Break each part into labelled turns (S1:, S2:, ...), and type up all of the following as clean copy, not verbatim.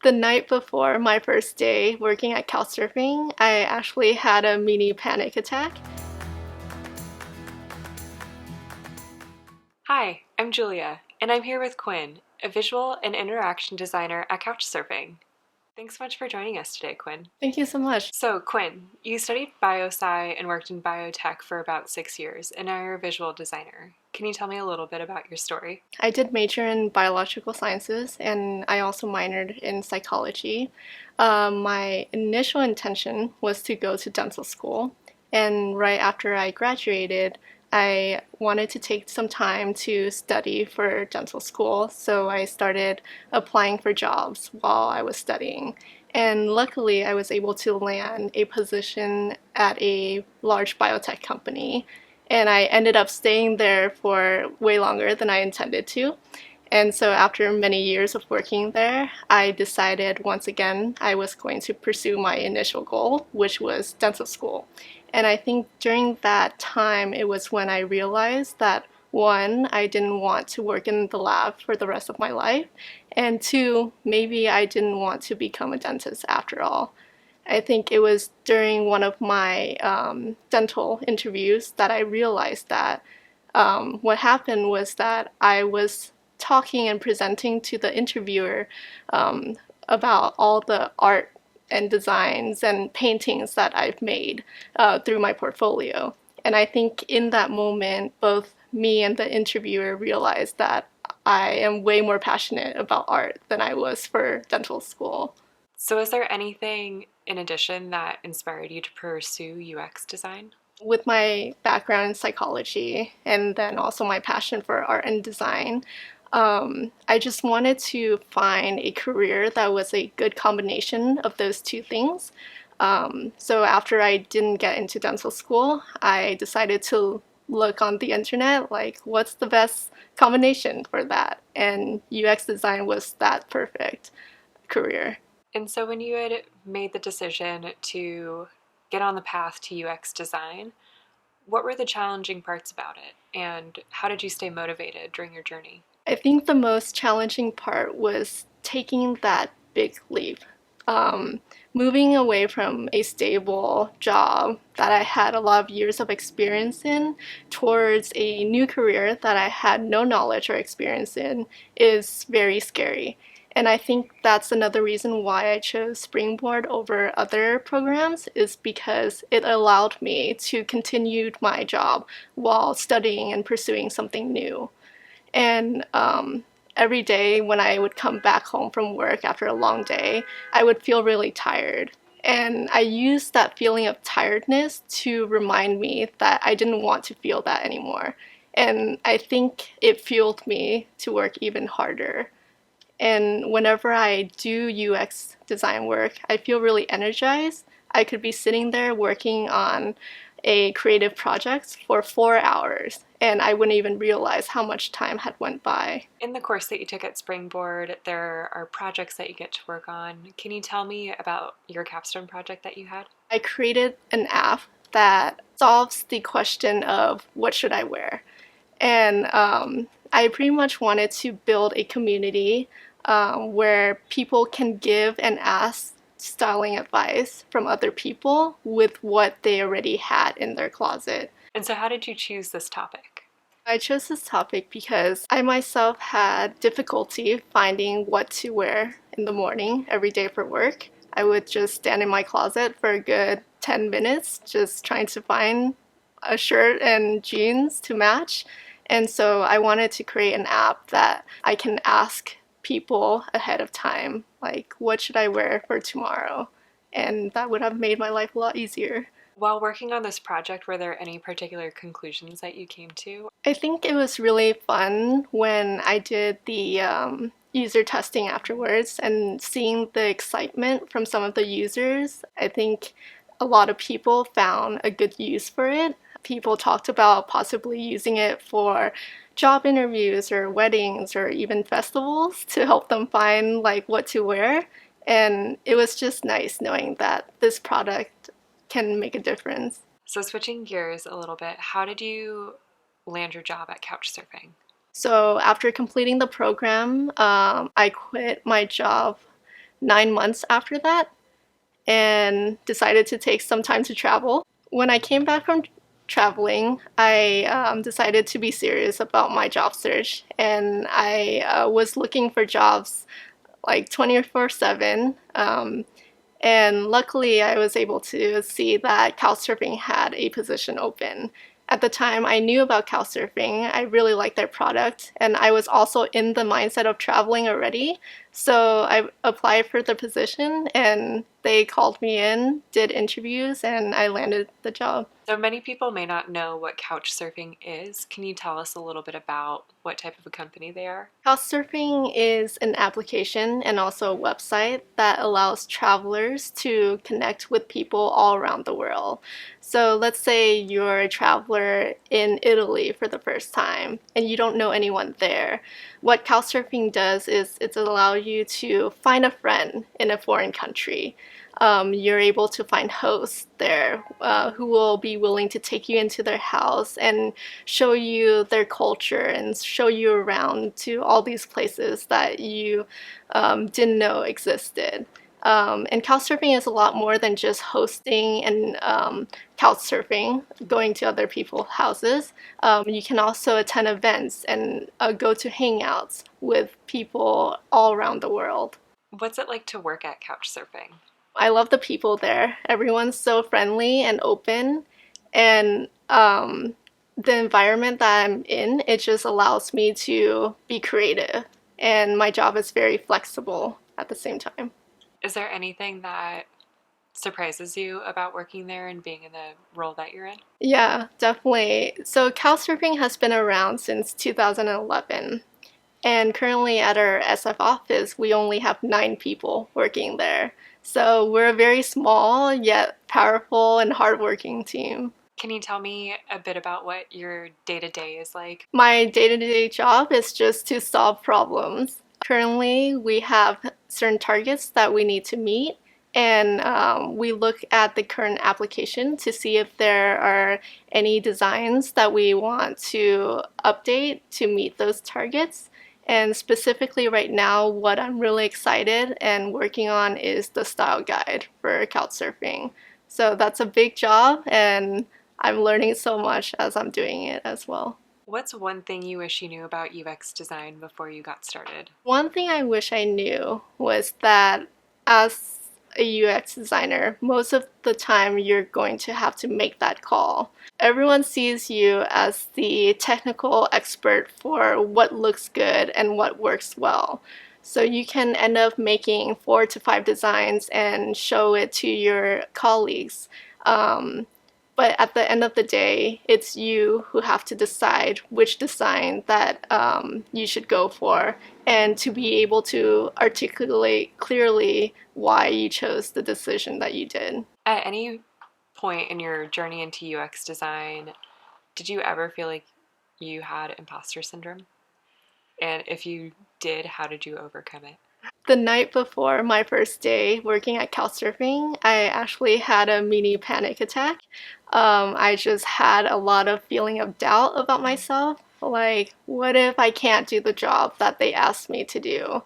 S1: The night before my first day working at Couchsurfing, I actually had a mini panic attack.
S2: Hi, I'm Julia, and I'm here with Quynh, a visual and interaction designer at Couchsurfing. Thanks so much for joining us today, Quynh.
S1: Thank you so much.
S2: So, Quynh, you studied biosci and worked in biotech for about 6 years, and now you're a visual designer. Can you tell me a little bit about your story?
S1: I did major in biological sciences and I also minored in psychology. My initial intention was to go to dental school, and right after I graduated, I wanted to take some time to study for dental school, so I started applying for jobs while I was studying. And luckily, I was able to land a position at a large biotech company, and I ended up staying there for way longer than I intended to. And so after many years of working there, I decided once again I was going to pursue my initial goal, which was dental school. And I think during that time, it was when I realized that one, I didn't want to work in the lab for the rest of my life, and two, maybe I didn't want to become a dentist after all. I think it was during one of my dental interviews that I realized that what happened was that I was talking and presenting to the interviewer about all the art and designs and paintings that I've made through my portfolio. And I think in that moment, both me and the interviewer realized that I am way more passionate about art than I was for dental school.
S2: So, is there anything in addition that inspired you to pursue UX design?
S1: With my background in psychology and then also my passion for art and design, I just wanted to find a career that was a good combination of those two things. So after I didn't get into dental school, I decided to look on the internet, like what's the best combination for that? And UX design was that perfect career.
S2: And so, when you had made the decision to get on the path to UX design, what were the challenging parts about it, and how did you stay motivated during your journey?
S1: I think the most challenging part was taking that big leap. Um, Moving away from a stable job that I had a lot of years of experience in towards a new career that I had no knowledge or experience in is very scary. And I think that's another reason why I chose Springboard over other programs is because it allowed me to continue my job while studying and pursuing something new. And every day when I would come back home from work after a long day, I would feel really tired. And I used that feeling of tiredness to remind me that I didn't want to feel that anymore. And I think it fueled me to work even harder. And whenever I do UX design work, I feel really energized. I could be sitting there working on a creative project for 4 hours and I wouldn't even realize how much time had went by.
S2: In the course that you took at Springboard, there are projects that you get to work on. Can you tell me about your capstone project that you had?
S1: I created an app that solves the question of what should I wear. And I pretty much wanted to build a community where people can give and ask styling advice from other people with what they already had in their closet.
S2: And so, how did you choose this topic?
S1: I chose this topic because I myself had difficulty finding what to wear in the morning every day for work. I would just stand in my closet for a good 10 minutes just trying to find a shirt and jeans to match. And so I wanted to create an app that I can ask people ahead of time, like, what should I wear for tomorrow? And that would have made my life a lot easier.
S2: While working on this project, were there any particular conclusions that you came to?
S1: I think it was really fun when I did the user testing afterwards and seeing the excitement from some of the users. I think a lot of people found a good use for it. People talked about possibly using it for job interviews or weddings or even festivals to help them find like what to wear. And it was just nice knowing that this product can make a difference.
S2: So, switching gears a little bit, how did you land your job at Couchsurfing?
S1: So after completing the program, I quit my job 9 months after that and decided to take some time to travel. When I came back from traveling, I decided to be serious about my job search, and I was looking for jobs like 24/7. And luckily, I was able to see that Couchsurfing had a position open. At the time, I knew about Couchsurfing. I really liked their product, and I was also in the mindset of traveling already. So I applied for the position, and they called me in, did interviews, and I landed the job.
S2: So many people may not know what Couchsurfing is. Can you tell us a little bit about what type of a company they are?
S1: Couchsurfing is an application and also a website that allows travelers to connect with people all around the world. So let's say you're a traveler in Italy for the first time and you don't know anyone there. What Couchsurfing does is it allows you to find a friend in a foreign country. You're able to find hosts there who will be willing to take you into their house and show you their culture and show you around to all these places that you didn't know existed. And couchsurfing is a lot more than just hosting and couchsurfing, going to other people's houses. You can also attend events and go to hangouts with people all around the world.
S2: What's it like to work at Couchsurfing?
S1: I love the people there. Everyone's so friendly and open, and the environment that I'm in, it just allows me to be creative, and my job is very flexible at the same time.
S2: Is there anything that surprises you about working there and being in the role that you're in?
S1: Yeah, definitely. So Couchsurfing has been around since 2011. And currently at our SF office, we only have 9 people working there. So we're a very small yet powerful and hardworking team.
S2: Can you tell me a bit about what your day to day is like?
S1: My day-to-day job is just to solve problems. Currently, we have certain targets that we need to meet, and we look at the current application to see if there are any designs that we want to update to meet those targets. And specifically right now, what I'm really excited and working on is the style guide for Couchsurfing. So that's a big job, and I'm learning so much as I'm doing it as well.
S2: What's one thing you wish you knew about UX design before you got started?
S1: One thing I wish I knew was that as a UX designer, most of the time you're going to have to make that call. Everyone sees you as the technical expert for what looks good and what works well. So you can end up making 4 to 5 designs and show it to your colleagues. But at the end of the day, it's you who have to decide which design that you should go for, and to be able to articulate clearly why you chose the decision that you did.
S2: At any point in your journey into UX design, did you ever feel like you had imposter syndrome? And if you did, how did you overcome it?
S1: The night before my first day working at Couchsurfing, I actually had a mini panic attack. I just had a lot of feeling of doubt about myself. Like, what if I can't do the job that they asked me to do?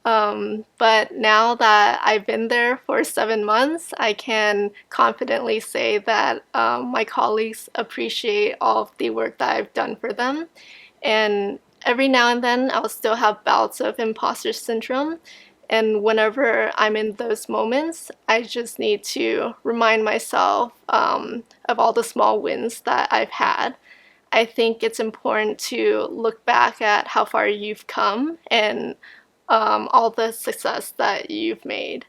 S1: But now that I've been there for 7 months, I can confidently say that my colleagues appreciate all of the work that I've done for them. And every now and then, I'll still have bouts of imposter syndrome. And whenever I'm in those moments, I just need to remind myself of all the small wins that I've had. I think it's important to look back at how far you've come and all the success that you've made.